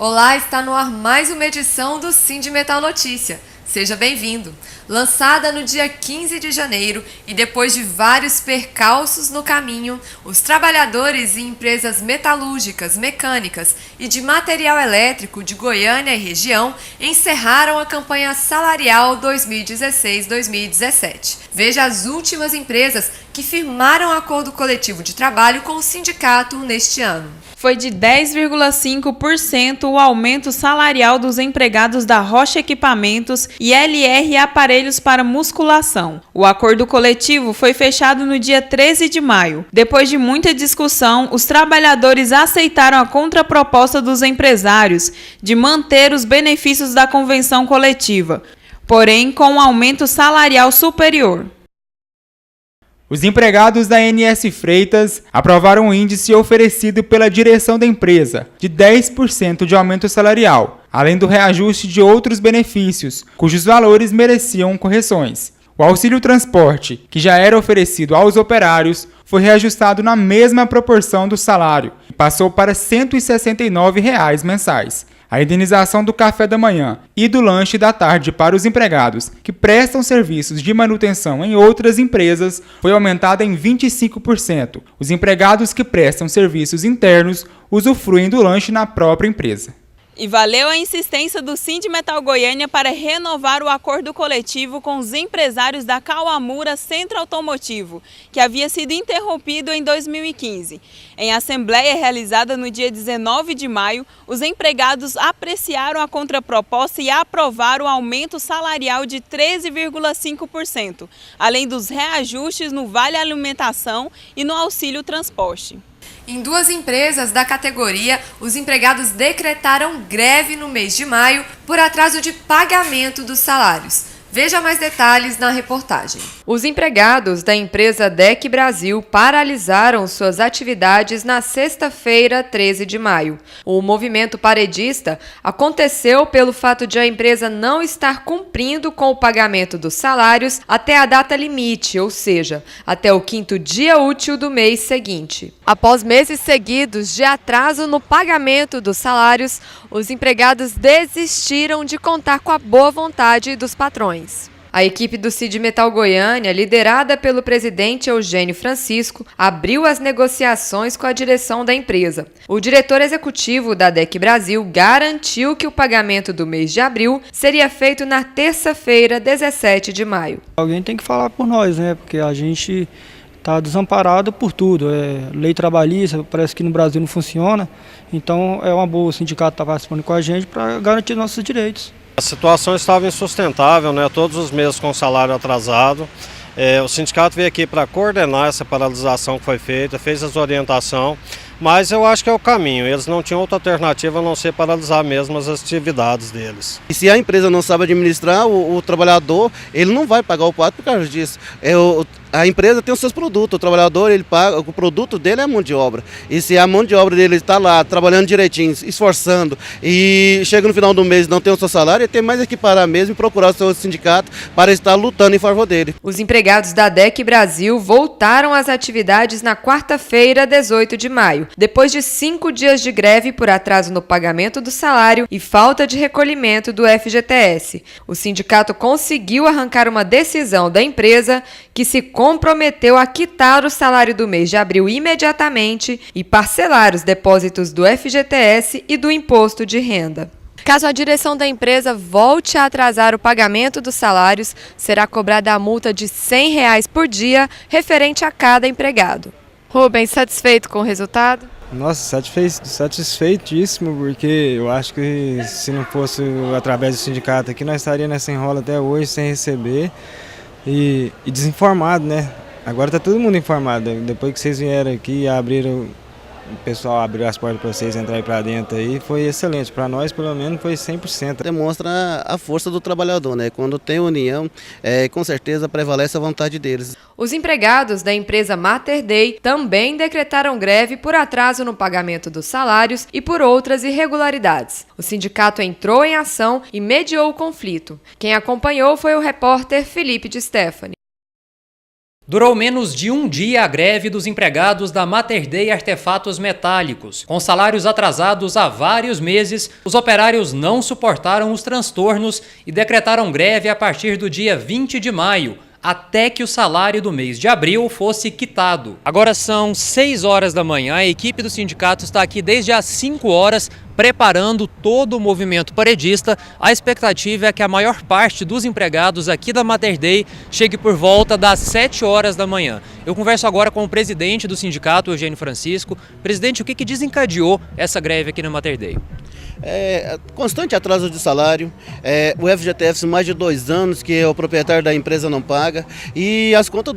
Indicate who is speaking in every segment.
Speaker 1: Olá, está no ar mais uma edição do Sindimetal Notícia. Seja bem-vindo. Lançada no dia 15 de janeiro e depois de vários percalços no caminho, os trabalhadores e empresas metalúrgicas, mecânicas e de material elétrico de Goiânia e região encerraram a campanha salarial 2016-2017. Veja as últimas empresas que firmaram acordo coletivo de trabalho com o sindicato neste ano.
Speaker 2: Foi de 10,5% o aumento salarial dos empregados da Rocha Equipamentos e LR Aparelhos para Musculação. O acordo coletivo foi fechado no dia 13 de maio. Depois de muita discussão, os trabalhadores aceitaram a contraproposta dos empresários de manter os benefícios da convenção coletiva, porém com um aumento salarial superior.
Speaker 3: Os empregados da NS Freitas aprovaram o índice oferecido pela direção da empresa, de 10% de aumento salarial, além do reajuste de outros benefícios, cujos valores mereciam correções. O auxílio transporte, que já era oferecido aos operários, foi reajustado na mesma proporção do salário e passou para R$ 169 mensais. A indenização do café da manhã e do lanche da tarde para os empregados que prestam serviços de manutenção em outras empresas foi aumentada em 25%. Os empregados que prestam serviços internos usufruem do lanche na própria empresa.
Speaker 2: E valeu a insistência do Sindimetal Goiânia para renovar o acordo coletivo com os empresários da Kawamura Centro Automotivo, que havia sido interrompido em 2015. Em assembleia realizada no dia 19 de maio, os empregados apreciaram a contraproposta e aprovaram o aumento salarial de 13,5%, além dos reajustes no Vale Alimentação e no Auxílio Transporte.
Speaker 1: Em duas empresas da categoria, os empregados decretaram greve no mês de maio por atraso de pagamento dos salários. Veja mais detalhes na reportagem. Os empregados da empresa DEC Brasil paralisaram suas atividades na sexta-feira, 13 de maio. O movimento paredista aconteceu pelo fato de a empresa não estar cumprindo com o pagamento dos salários até a data limite, ou seja, até o 5º dia útil do mês seguinte. Após meses seguidos de atraso no pagamento dos salários, os empregados desistiram de contar com a boa vontade dos patrões. A equipe do Sindimetal Goiânia, liderada pelo presidente Eugênio Francisco, abriu as negociações com a direção da empresa. O diretor executivo da DEC Brasil garantiu que o pagamento do mês de abril seria feito na terça-feira, 17 de maio.
Speaker 4: Alguém tem que falar por nós, né? Porque a gente está desamparado por tudo. Lei trabalhista, parece que no Brasil não funciona. Então é uma boa o sindicato estar participando com a gente para garantir nossos direitos.
Speaker 5: A situação estava insustentável, né? Todos os meses com salário atrasado. O sindicato veio aqui para coordenar essa paralisação que foi feita, fez as orientações, mas eu acho que é o caminho. Eles não tinham outra alternativa a não ser paralisar mesmo as atividades deles.
Speaker 6: E se a empresa não sabe administrar, o trabalhador ele não vai pagar o pato por causa disso. A empresa tem os seus produtos, o trabalhador ele paga, o produto dele é a mão de obra. E se a mão de obra dele está lá trabalhando direitinho, esforçando e chega no final do mês e não tem o seu salário, ele tem mais que parar mesmo e procurar o seu sindicato para estar lutando em favor dele.
Speaker 1: Os empregados da DEC Brasil voltaram às atividades na quarta-feira, 18 de maio, depois de 5 dias de greve por atraso no pagamento do salário e falta de recolhimento do FGTS. O sindicato conseguiu arrancar uma decisão da empresa que se comprometeu a quitar o salário do mês de abril imediatamente e parcelar os depósitos do FGTS e do imposto de renda. Caso a direção da empresa volte a atrasar o pagamento dos salários, será cobrada a multa de R$ 100 por dia referente a cada empregado. Rubens, satisfeito com o resultado?
Speaker 4: Nossa, satisfeitíssimo, porque eu acho que se não fosse através do sindicato aqui, nós estaríamos nessa enrola até hoje sem receber. E desinformado, né? Agora tá todo mundo informado. Depois que vocês vieram aqui e o pessoal abriu as portas para vocês entrarem para dentro aí, foi excelente. Para nós, pelo menos, foi 100%.
Speaker 6: Demonstra a força do trabalhador, né? Quando tem união, com certeza prevalece a vontade deles.
Speaker 1: Os empregados da empresa Mater Dei também decretaram greve por atraso no pagamento dos salários e por outras irregularidades. O sindicato entrou em ação e mediou o conflito. Quem acompanhou foi o repórter Felipe de Stefani.
Speaker 7: Durou menos de um dia a greve dos empregados da Mater Dei Artefatos Metálicos. Com salários atrasados há vários meses, os operários não suportaram os transtornos e decretaram greve a partir do dia 20 de maio, até que o salário do mês de abril fosse quitado. Agora são 6 horas da manhã, a equipe do sindicato está aqui desde as 5 horas, preparando todo o movimento paredista. A expectativa é que a maior parte dos empregados aqui da Mater Dei chegue por volta das 7 horas da manhã. Eu converso agora com o presidente do sindicato, Eugênio Francisco. Presidente, o que desencadeou essa greve aqui na Mater Dei?
Speaker 6: Constante atraso de salário, o FGTS mais de 2 anos que o proprietário da empresa não paga e as contas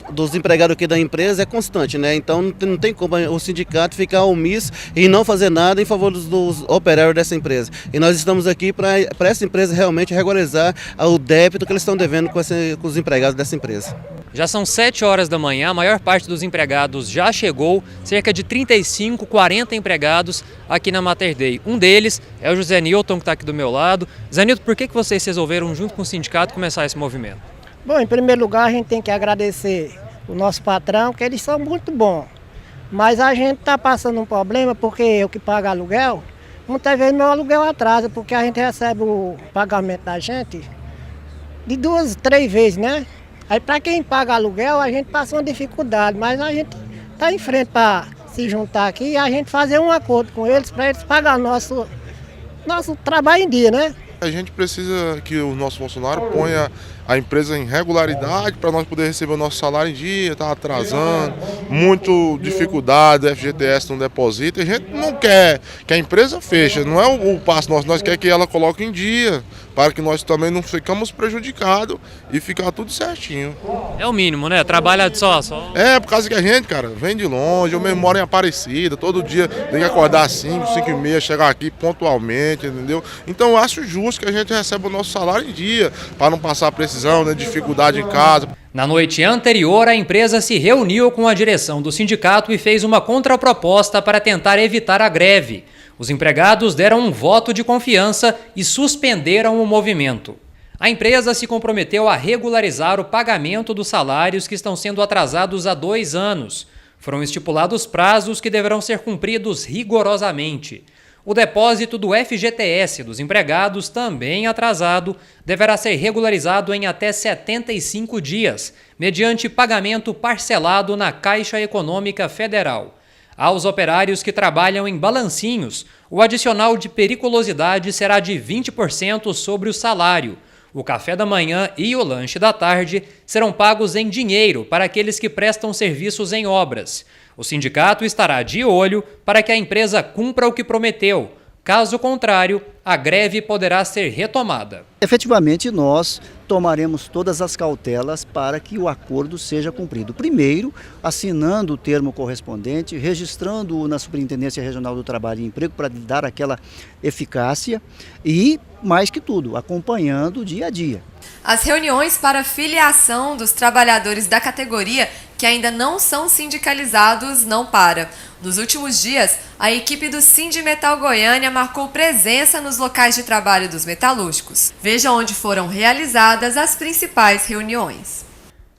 Speaker 6: dos empregados aqui da empresa é constante, né? Então não tem como o sindicato ficar omisso e não fazer nada em favor dos operários dessa empresa. E nós estamos aqui para essa empresa realmente regularizar o débito que eles estão devendo com os empregados dessa empresa.
Speaker 7: Já são 7 horas da manhã, a maior parte dos empregados já chegou, cerca de 35, 40 empregados aqui na Mater Dei. Um deles é o José Nilton, que está aqui do meu lado. José Nilton, por que vocês resolveram, junto com o sindicato, começar esse movimento?
Speaker 8: Bom, em primeiro lugar, a gente tem que agradecer o nosso patrão, que eles são muito bons. Mas a gente está passando um problema, porque eu que pago aluguel, muitas vezes meu aluguel atrasa, porque a gente recebe o pagamento da gente de 2, 3 vezes, né? Aí para quem paga aluguel, a gente passa uma dificuldade, mas a gente está em frente para se juntar aqui e a gente fazer um acordo com eles para eles pagarem nosso trabalho em dia, né?
Speaker 9: A gente precisa que o nosso funcionário ponha a empresa em regularidade para nós poder receber o nosso salário em dia, está atrasando, muito dificuldade, o FGTS não deposita, a gente não quer que a empresa feche, não é o passo nosso, nós queremos que ela coloque em dia, para que nós também não ficamos prejudicados e ficar tudo certinho.
Speaker 7: É o mínimo, né? Trabalha só.
Speaker 9: Por causa que a gente, cara, vem de longe, eu mesmo moro em Aparecida, todo dia tem que acordar às 5, 5h30, chegar aqui pontualmente, entendeu? Então eu acho justo que a gente receba o nosso salário em dia, para não passar precisão, né, dificuldade em casa.
Speaker 7: Na noite anterior, a empresa se reuniu com a direção do sindicato e fez uma contraproposta para tentar evitar a greve. Os empregados deram um voto de confiança e suspenderam o movimento. A empresa se comprometeu a regularizar o pagamento dos salários que estão sendo atrasados há 2 anos. Foram estipulados prazos que deverão ser cumpridos rigorosamente. O depósito do FGTS dos empregados, também atrasado, deverá ser regularizado em até 75 dias, mediante pagamento parcelado na Caixa Econômica Federal. Aos operários que trabalham em balancinhos, o adicional de periculosidade será de 20% sobre o salário. O café da manhã e o lanche da tarde serão pagos em dinheiro para aqueles que prestam serviços em obras. O sindicato estará de olho para que a empresa cumpra o que prometeu. Caso contrário, a greve poderá ser retomada.
Speaker 10: Efetivamente, nós tomaremos todas as cautelas para que o acordo seja cumprido. Primeiro, assinando o termo correspondente, registrando-o na Superintendência Regional do Trabalho e Emprego para dar aquela eficácia e, mais que tudo, acompanhando o dia a dia.
Speaker 1: As reuniões para filiação dos trabalhadores da categoria que ainda não são sindicalizados não param. Nos últimos dias, a equipe do Sindimetal Goiânia marcou presença nos locais de trabalho dos metalúrgicos. Veja onde foram realizadas as principais reuniões.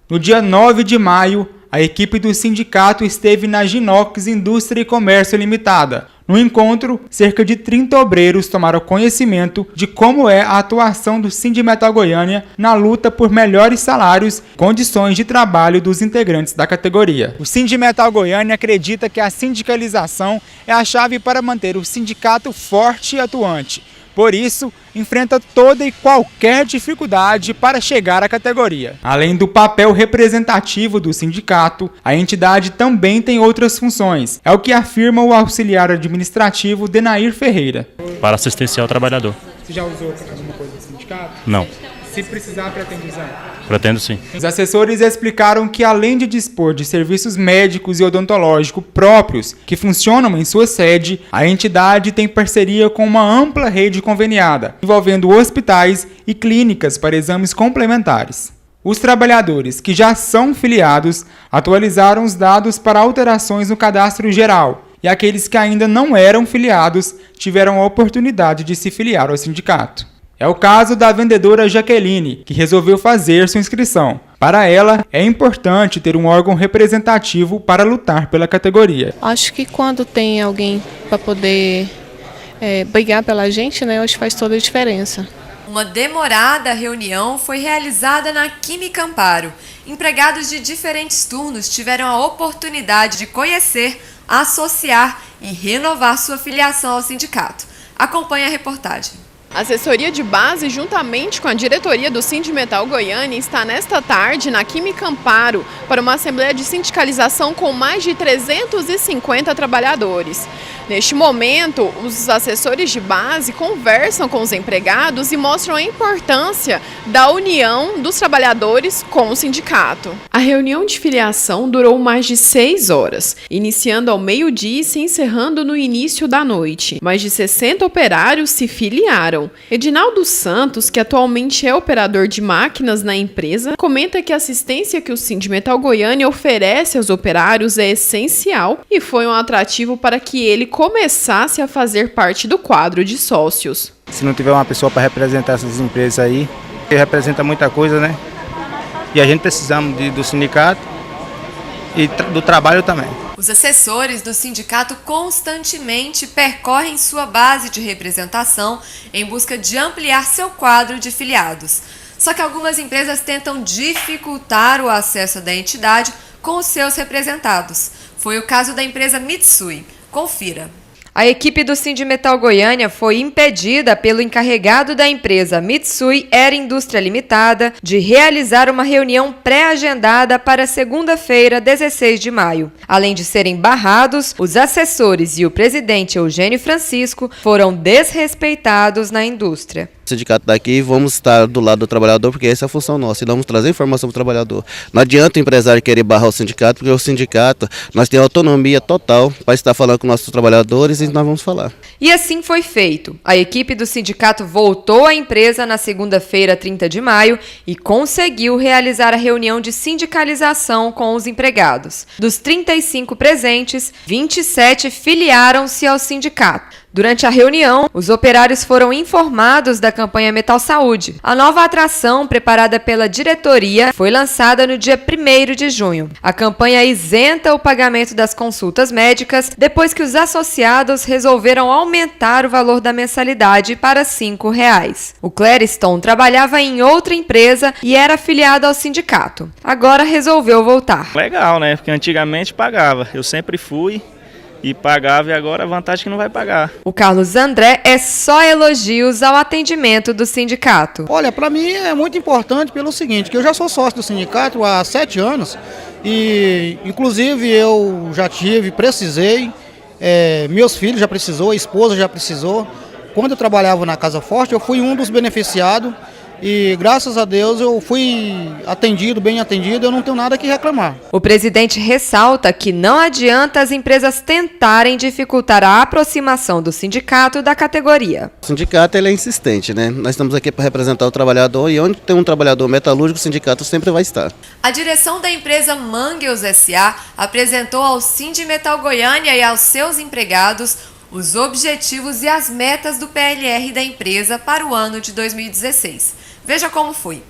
Speaker 3: No dia 9 de maio, a equipe do sindicato esteve na Ginox Indústria e Comércio Limitada. No encontro, cerca de 30 obreiros tomaram conhecimento de como é a atuação do Sindimetal Goiânia na luta por melhores salários e condições de trabalho dos integrantes da categoria. O Sindimetal Goiânia acredita que a sindicalização é a chave para manter o sindicato forte e atuante. Por isso, enfrenta toda e qualquer dificuldade para chegar à categoria. Além do papel representativo do sindicato, a entidade também tem outras funções. É o que afirma o auxiliar administrativo Denair Ferreira.
Speaker 11: Para assistenciar o trabalhador.
Speaker 3: Você já usou alguma coisa do sindicato?
Speaker 11: Não.
Speaker 3: Se precisar, pretende usar?
Speaker 11: Pretendo sim.
Speaker 3: Os assessores explicaram que, além de dispor de serviços médicos e odontológicos próprios que funcionam em sua sede, a entidade tem parceria com uma ampla rede conveniada, envolvendo hospitais e clínicas para exames complementares. Os trabalhadores que já são filiados atualizaram os dados para alterações no cadastro geral, e aqueles que ainda não eram filiados tiveram a oportunidade de se filiar ao sindicato. É o caso da vendedora Jaqueline, que resolveu fazer sua inscrição. Para ela, é importante ter um órgão representativo para lutar pela categoria.
Speaker 11: Acho que quando tem alguém para poder brigar pela gente, né, acho que faz toda a diferença.
Speaker 1: Uma demorada reunião foi realizada na Química Amparo. Empregados de diferentes turnos tiveram a oportunidade de conhecer, associar e renovar sua filiação ao sindicato. Acompanhe a reportagem.
Speaker 2: A assessoria de base, juntamente com a diretoria do Sindimetal Goiânia, está nesta tarde na Química Amparo para uma assembleia de sindicalização com mais de 350 trabalhadores. Neste momento, os assessores de base conversam com os empregados e mostram a importância da união dos trabalhadores com o sindicato. A reunião de filiação durou mais de 6 horas, iniciando ao meio-dia e se encerrando no início da noite. Mais de 60 operários se filiaram. Edinaldo Santos, que atualmente é operador de máquinas na empresa, comenta que a assistência que o Sindimetal Goiânia oferece aos operários é essencial e foi um atrativo para que ele começasse a fazer parte do quadro de sócios.
Speaker 12: Se não tiver uma pessoa para representar essas empresas aí, representa muita coisa, né? E a gente precisamos do sindicato e do trabalho também.
Speaker 1: Os assessores do sindicato constantemente percorrem sua base de representação em busca de ampliar seu quadro de filiados. Só que algumas empresas tentam dificultar o acesso da entidade com os seus representados. Foi o caso da empresa Mitsui. Confira. A equipe do Sindimetal Goiânia foi impedida pelo encarregado da empresa Mitsui Air Indústria Limitada de realizar uma reunião pré-agendada para segunda-feira, 16 de maio. Além de serem barrados, os assessores e o presidente Eugênio Francisco foram desrespeitados na indústria.
Speaker 6: O sindicato daqui, vamos estar do lado do trabalhador, porque essa é a função nossa, e vamos trazer informação para o trabalhador. Não adianta o empresário querer barrar o sindicato, porque o sindicato, nós temos autonomia total para estar falando com nossos trabalhadores e nós vamos falar.
Speaker 1: E assim foi feito. A equipe do sindicato voltou à empresa na segunda-feira, 30 de maio, e conseguiu realizar a reunião de sindicalização com os empregados. Dos 35 presentes, 27 filiaram-se ao sindicato. Durante a reunião, os operários foram informados da campanha Metal Saúde. A nova atração, preparada pela diretoria, foi lançada no dia 1º de junho. A campanha isenta o pagamento das consultas médicas depois que os associados resolveram aumentar o valor da mensalidade para R$ 5,00. O Clériston trabalhava em outra empresa e era afiliado ao sindicato. Agora resolveu voltar.
Speaker 12: Legal, né? Porque antigamente pagava. Eu sempre fui e pagava, e agora a vantagem é que não vai pagar.
Speaker 1: O Carlos André é só elogios ao atendimento do sindicato.
Speaker 13: Olha, para mim é muito importante pelo seguinte, que eu já sou sócio do sindicato há 7 anos e inclusive eu já precisei, meus filhos já precisou, a esposa já precisou. Quando eu trabalhava na Casa Forte, eu fui um dos beneficiados e graças a Deus eu fui atendido, bem atendido, eu não tenho nada que reclamar.
Speaker 1: O presidente ressalta que não adianta as empresas tentarem dificultar a aproximação do sindicato da categoria.
Speaker 6: O sindicato ele é insistente, né? Nós estamos aqui para representar o trabalhador e onde tem um trabalhador metalúrgico, o sindicato sempre vai estar.
Speaker 1: A direção da empresa Mangels S.A. apresentou ao Sindimetal Goiânia e aos seus empregados os objetivos e as metas do PLR da empresa para o ano de 2016. Veja como foi.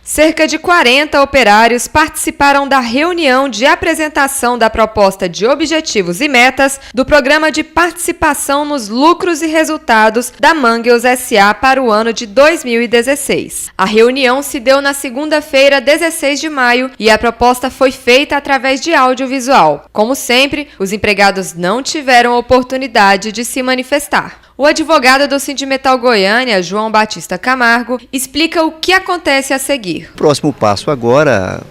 Speaker 1: Cerca de 40 operários participaram da reunião de apresentação da proposta de objetivos e metas do Programa de Participação nos Lucros e Resultados da Mangels S.A. para o ano de 2016. A reunião se deu na segunda-feira, 16 de maio, e a proposta foi feita através de audiovisual. Como sempre, os empregados não tiveram oportunidade de se manifestar. O advogado do Sindimetal Goiânia, João Batista Camargo, explica o que acontece a seguir.
Speaker 10: Próximo passo agora,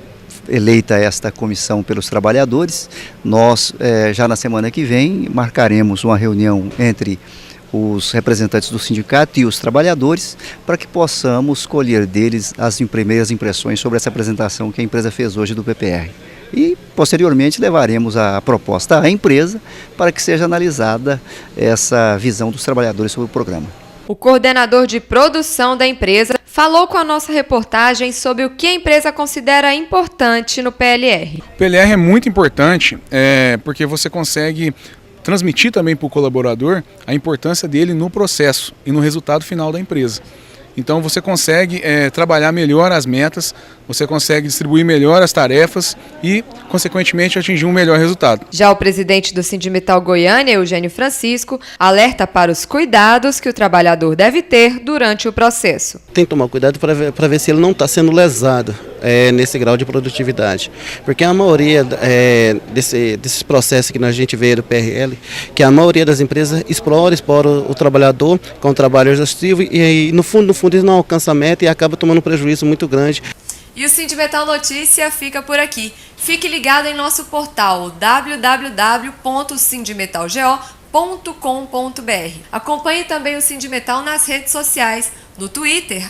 Speaker 10: eleita esta comissão pelos trabalhadores, nós já na semana que vem marcaremos uma reunião entre os representantes do sindicato e os trabalhadores para que possamos colher deles as primeiras impressões sobre essa apresentação que a empresa fez hoje do PPR. E, posteriormente, levaremos a proposta à empresa para que seja analisada essa visão dos trabalhadores sobre o programa.
Speaker 1: O coordenador de produção da empresa falou com a nossa reportagem sobre o que a empresa considera importante no PLR.
Speaker 14: O PLR é muito importante porque você consegue transmitir também para o colaborador a importância dele no processo e no resultado final da empresa. Então você consegue trabalhar melhor as metas, você consegue distribuir melhor as tarefas e, consequentemente, atingir um melhor resultado.
Speaker 1: Já o presidente do Sindimetal Goiânia, Eugênio Francisco, alerta para os cuidados que o trabalhador deve ter durante o processo.
Speaker 6: Tem que tomar cuidado para ver se ele não está sendo lesado nesse grau de produtividade. Porque a maioria desses processos que a gente vê do PRL, que a maioria das empresas explora o trabalhador com o trabalho exaustivo e no fundo eles não alcançam a meta e acaba tomando um prejuízo muito grande.
Speaker 1: E o Sindimetal Notícia fica por aqui. Fique ligado em nosso portal www.sindimetalgo.com.br. Acompanhe também o Sindimetal nas redes sociais, no Twitter,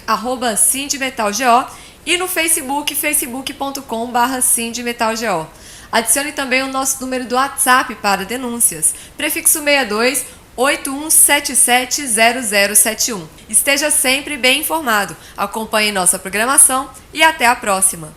Speaker 1: @sindimetalgo, e no Facebook, facebook.com/sindimetalgo. Adicione também o nosso número do WhatsApp para denúncias, prefixo 62 81770071. Esteja sempre bem informado. Acompanhe nossa programação e até a próxima.